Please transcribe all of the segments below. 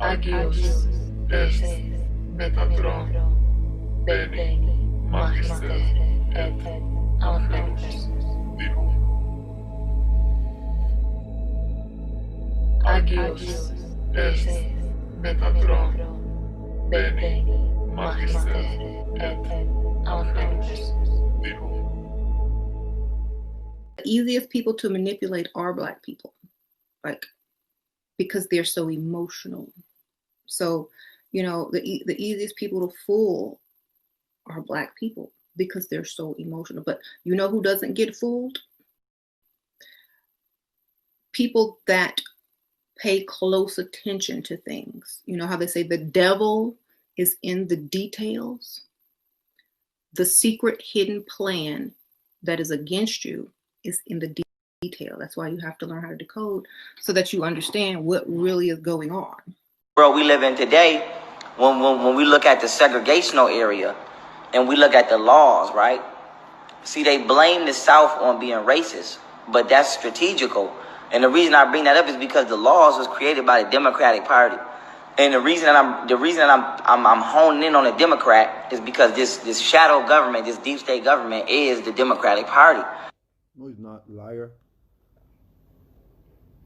Agios est Metatron Bene Magister et Angelus Divo. Agios est Metatron Bene Magister et Angelus Divo. The easiest people to manipulate are Black people, because they're so emotional. So, the easiest people to fool are Black people because they're so emotional. But you know who doesn't get fooled? People that pay close attention to things. You know how they say the devil is in the details? The secret hidden plan that is against you is in the detail. That's why you have to learn how to decode so that you understand what really is going on. World we live in today, when we look at the segregational area and we look at the laws, right? See, they blame the South on being racist, but that's strategical. And the reason I bring that up is because the laws was created by the Democratic Party. And the reason I'm honing in on the Democrat is because this shadow government, this deep state government, is the Democratic Party. No, he's not. Liar.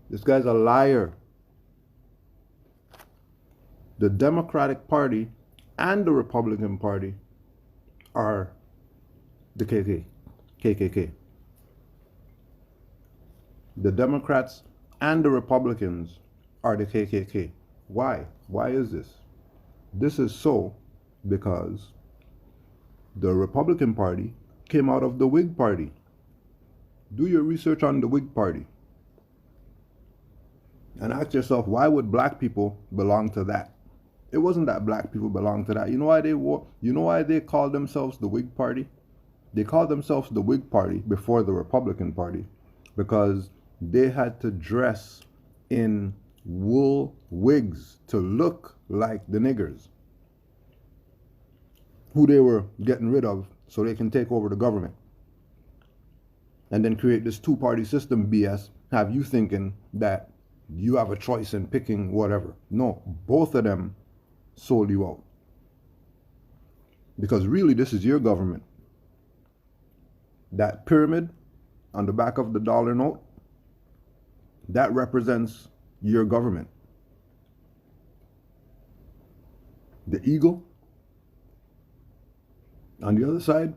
This guy's a liar. The Democratic Party and the Republican Party are the KKK. The Democrats and the Republicans are the KKK. Why? Why is this? This is so because the Republican Party came out of the Whig Party. Do your research on the Whig Party and ask yourself, why would Black people belong to that? It wasn't that Black people belonged to that. You know why they called themselves the Whig Party? They called themselves the Whig Party before the Republican Party because they had to dress in wool wigs to look like the niggers who they were getting rid of so they can take over the government and then create this two-party system BS, have you thinking that you have a choice in picking whatever. No, both of them sold you out. Because really, this is your government. That pyramid on the back of the dollar note, that represents your government. The eagle on the other side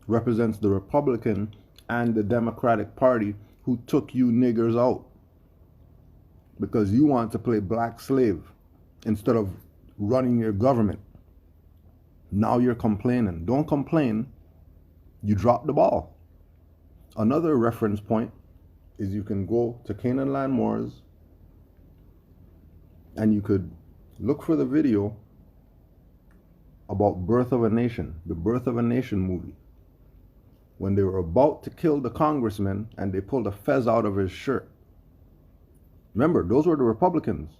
represents the Republican and the Democratic Party who took you niggers out because you want to play black slave instead of running your government. Now you're complaining. Don't complain. You dropped the ball. Another reference point is you can go to Canaan Land Moors and you could look for the video about Birth of a Nation, the Birth of a Nation movie. When they were about to kill the congressman and they pulled a fez out of his shirt. Remember, those were the Republicans.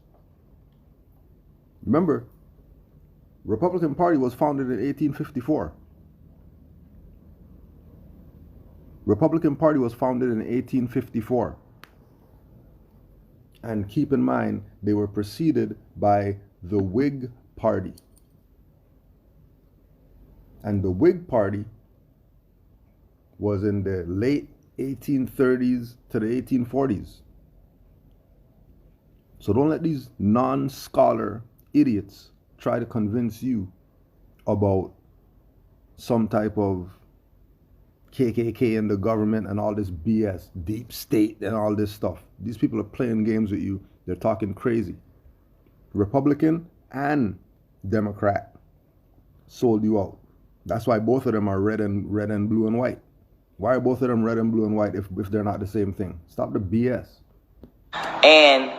Remember, Republican Party was founded in 1854. Republican Party was founded in 1854. And keep in mind, they were preceded by the Whig Party. And the Whig Party was in the late 1830s to the 1840s. So don't let these non-scholar idiots try to convince you about some type of KKK in the government and all this BS, deep state and all this stuff. These people are playing games with you. They're talking crazy. Republican and Democrat sold you out. That's why both of them are red and blue and white. Why are both of them red and blue and white if they're not the same thing? Stop the BS. And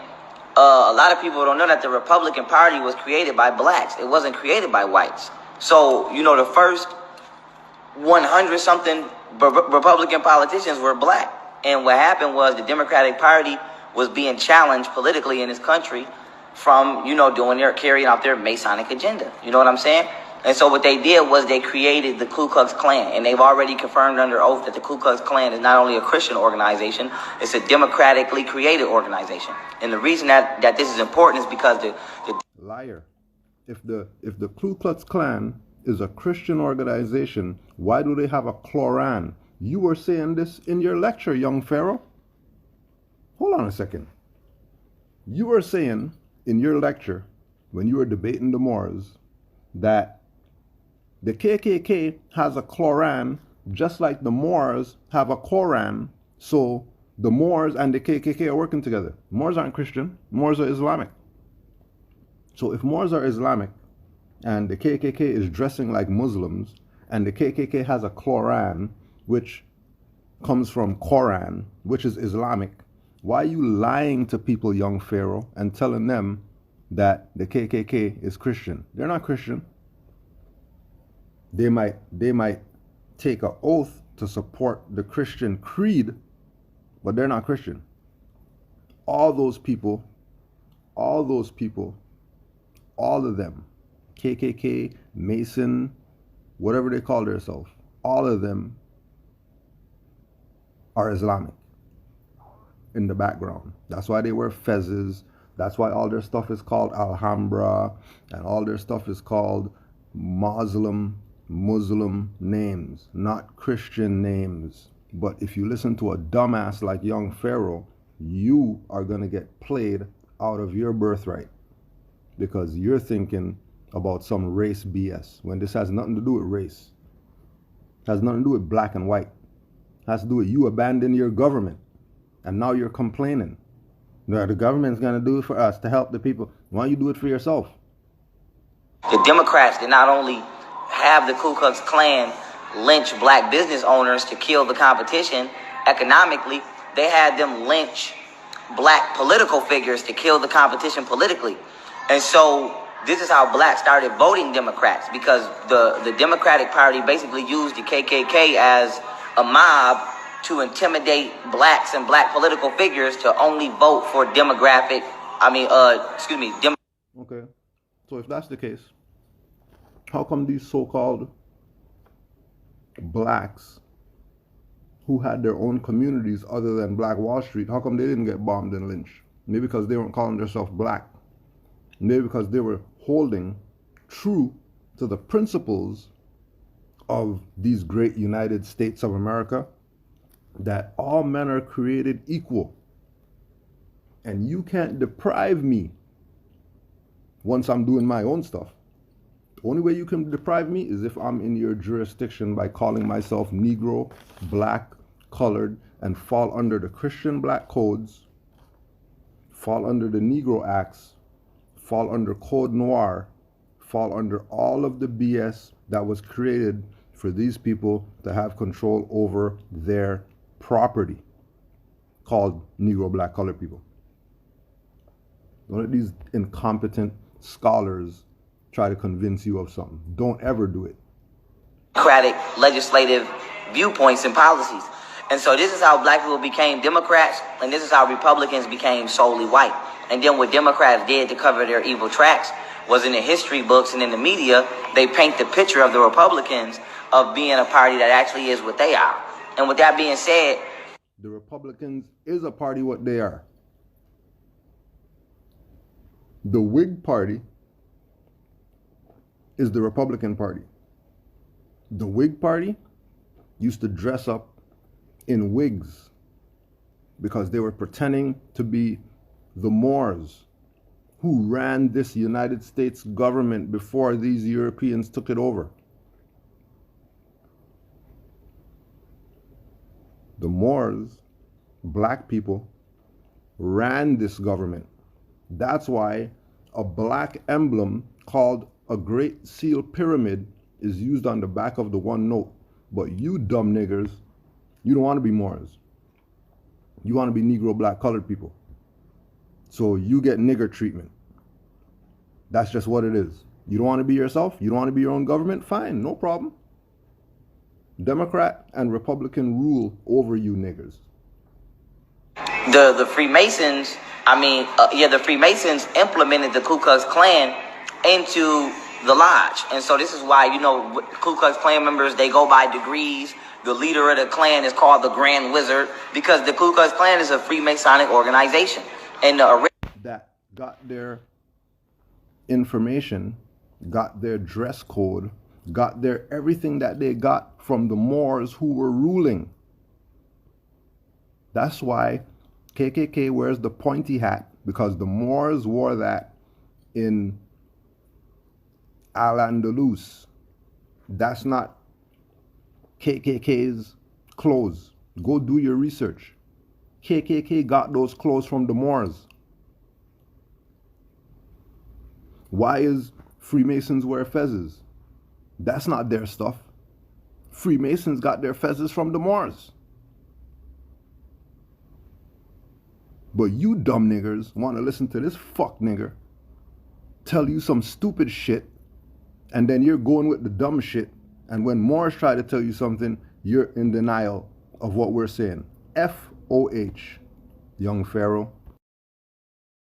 a lot of people don't know that the Republican Party was created by blacks. It wasn't created by whites. So, the first 100-something Republican politicians were black. And what happened was the Democratic Party was being challenged politically in this country from, carrying out their Masonic agenda. You know what I'm saying? And so what they did was they created the Ku Klux Klan, and they've already confirmed under oath that the Ku Klux Klan is not only a Christian organization, it's a democratically created organization. And the reason that this is important is because Liar. If the Ku Klux Klan is a Christian organization, why do they have a Quran? You were saying this in your lecture, young Pharaoh. Hold on a second. You were saying in your lecture, when you were debating the Moors, that the KKK has a Quran just like the Moors have a Quran, so the Moors and the KKK are working together. Moors aren't Christian, Moors are Islamic. So if Moors are Islamic and the KKK is dressing like Muslims and the KKK has a Quran, which comes from Quran, which is Islamic, why are you lying to people, young Pharaoh, and telling them that the KKK is Christian? They're not Christian. They might take an oath to support the Christian creed, but they're not Christian. All those people, all of them, KKK, Mason, whatever they call themselves, all of them are Islamic in the background. That's why they wear fezzes. That's why all their stuff is called Alhambra, and all their stuff is called Muslim names, not Christian names. But if you listen to a dumbass like young Pharaoh, you are going to get played out of your birthright because you're thinking about some race BS when this has nothing to do with race. It has nothing to do with black and white. It has to do with you abandon your government and now you're complaining. No, the government's going to do it for us to help the people. Why don't you do it for yourself? The Democrats did not only have the Ku Klux Klan lynch black business owners to kill the competition economically, they had them lynch black political figures to kill the competition politically. And so this is how blacks started voting Democrats, because the Democratic Party basically used the KKK as a mob to intimidate blacks and black political figures to only vote for Okay, so if that's the case, how come these so-called blacks who had their own communities other than Black Wall Street, how come they didn't get bombed and lynched? Maybe because they weren't calling themselves black. Maybe because they were holding true to the principles of these great United States of America, that all men are created equal. And you can't deprive me once I'm doing my own stuff. The only way you can deprive me is if I'm in your jurisdiction by calling myself Negro, black, colored, and fall under the Christian black codes, fall under the Negro Acts, fall under Code Noir, fall under all of the BS that was created for these people to have control over their property, called Negro, black, colored people. Don't let these incompetent scholars try to convince you of something. Don't ever do it. Democratic legislative viewpoints and policies. And so this is how black people became Democrats, and this is how Republicans became solely white. And then what Democrats did to cover their evil tracks was, in the history books and in the media, they paint the picture of the Republicans of being a party that actually is what they are. And with that being said, the Republicans is a party what they are. The Whig Party is the Republican Party. The Whig Party used to dress up in wigs because they were pretending to be the Moors who ran this United States government before these Europeans took it over. The Moors, black people, ran this government. That's why a black emblem called a Great Seal Pyramid is used on the back of the one note. But you dumb niggers, you don't want to be Moors. You want to be Negro, black, colored people. So you get nigger treatment. That's just what it is. You don't want to be yourself? You don't want to be your own government? Fine, no problem. Democrat and Republican rule over you niggers. The Freemasons, the Freemasons implemented the Ku Klux Klan into the lodge. And so this is why, Ku Klux Klan members, they go by degrees. The leader of the Klan is called the Grand Wizard, because the Ku Klux Klan is a Freemasonic organization. And that got their information, got their dress code, got their everything that they got from the Moors who were ruling. That's why KKK wears the pointy hat, because the Moors wore that in Al-Andalus. That's not KKK's clothes. Go do your research. KKK got those clothes from the Moors. Why is Freemasons wear fezzes? That's not their stuff. Freemasons got their fezzes from the Moors. But you dumb niggers want to listen to this fuck nigger tell you some stupid shit, and then you're going with the dumb shit, and when Moors try to tell you something, you're in denial of what we're saying. F-O-H, young Pharaoh.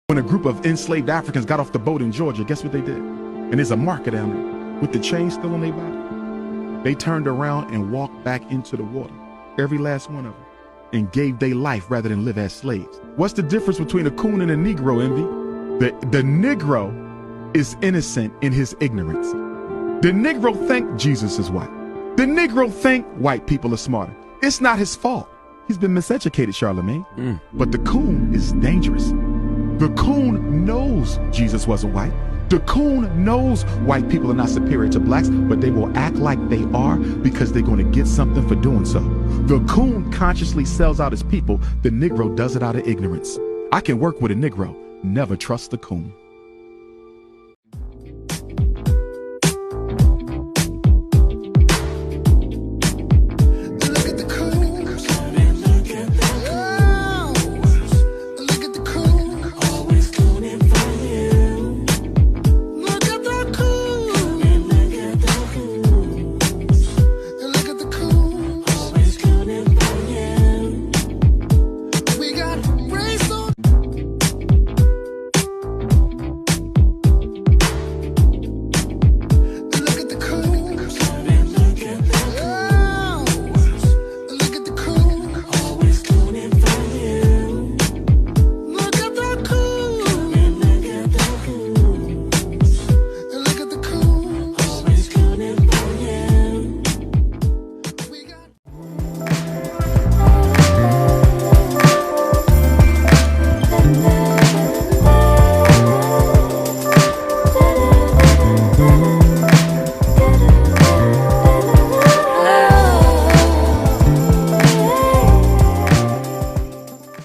When a group of enslaved Africans got off the boat in Georgia, guess what they did? And there's a marker down there with the chain still on their body. They turned around and walked back into the water, every last one of them, and gave their life rather than live as slaves. What's the difference between a coon and a Negro, Envy? The Negro is innocent in his ignorance. The Negro think Jesus is white. The Negro think white people are smarter. It's not his fault. He's been miseducated, Charlemagne. But the coon is dangerous. The coon knows Jesus wasn't white. The coon knows white people are not superior to blacks, but they will act like they are because they're going to get something for doing so. The coon consciously sells out his people. The Negro does it out of ignorance. I can work with a Negro. Never trust the coon.